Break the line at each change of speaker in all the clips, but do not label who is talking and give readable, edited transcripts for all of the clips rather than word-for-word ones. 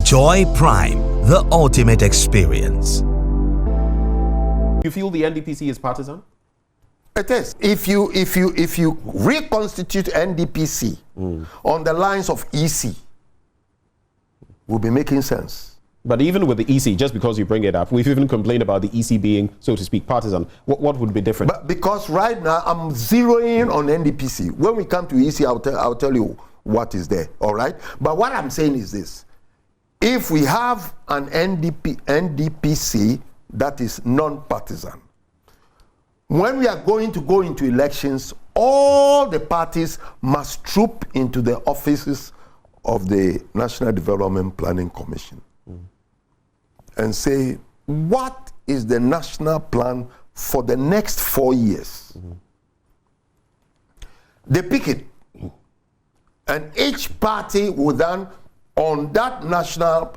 Joy Prime, the ultimate experience.
You feel the NDPC is partisan?
It is. If you reconstitute NDPC on the lines of EC, will be making sense.
But even with the EC, just because you bring it up, we've even complained about the EC being, so to speak, partisan. What would be different?
But because right now I'm zeroing on NDPC. When we come to EC, I'll tell you what is there. All right. But what I'm saying is this: if we have an NDPC that is non-partisan, when we are going to go into elections, all the parties must troop into the offices of the National Development Planning Commission and say, what is the national plan for the next 4 years? They pick it. And each party will then, on that national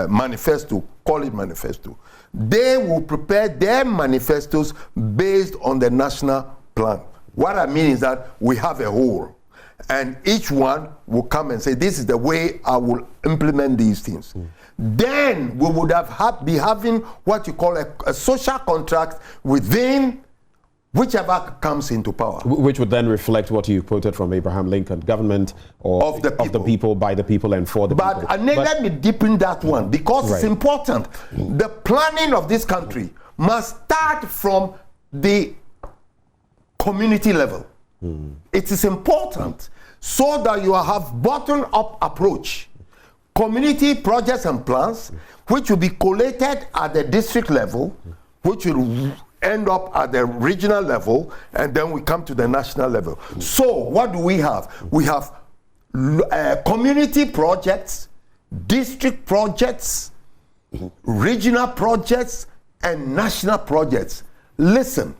manifesto, call it manifesto, they will prepare their manifestos based on the national plan. What I mean is that we have a whole, and each one will come and say, this is the way I will implement these things. Then we would be having what you call a social contract within whichever comes into power.
Which would then reflect what you quoted from Abraham Lincoln, government of the people, by the people, and for the people.
But let me deepen that one, because it's important. The planning of this country must start from the community level. It is important so that you have bottom-up approach. Community projects and plans, which will be collated at the district level, which will end up at the regional level, and then we come to the national level. So what do we have? We have community projects, district projects, regional projects, and national projects. Listen,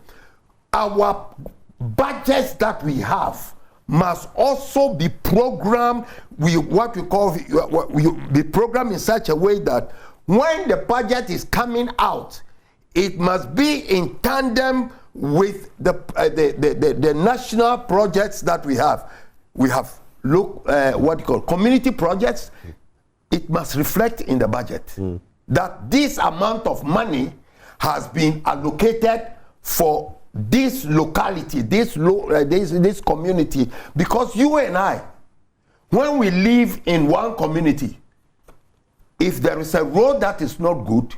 our budgets that we have must also be programmed be programmed in such a way that when the budget is coming out, it must be in tandem with the national projects that we have. We have community projects. It must reflect in the budget that this amount of money has been allocated for this locality, this community, because you and I, when we live in one community, if there is a road that is not good,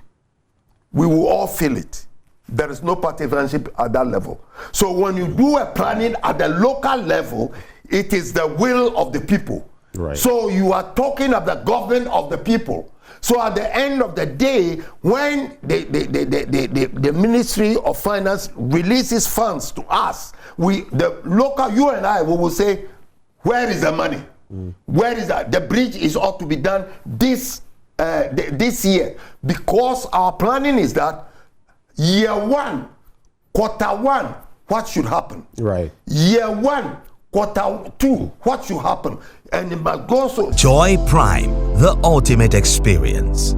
we will all feel it. There is no partisanship at that level. So when you do a planning at the local level, it is the will of the people.
Right.
So you are talking of the government of the people. So at the end of the day, when the Ministry of Finance releases funds to us, you and I, we will say, where is the money? Where is that? The bridge is ought to be done this year, because our planning is that year one, quarter one, what should happen?
Right.
Year one, quarter two, what should happen? And it must go so.
Joy Prime, the ultimate experience.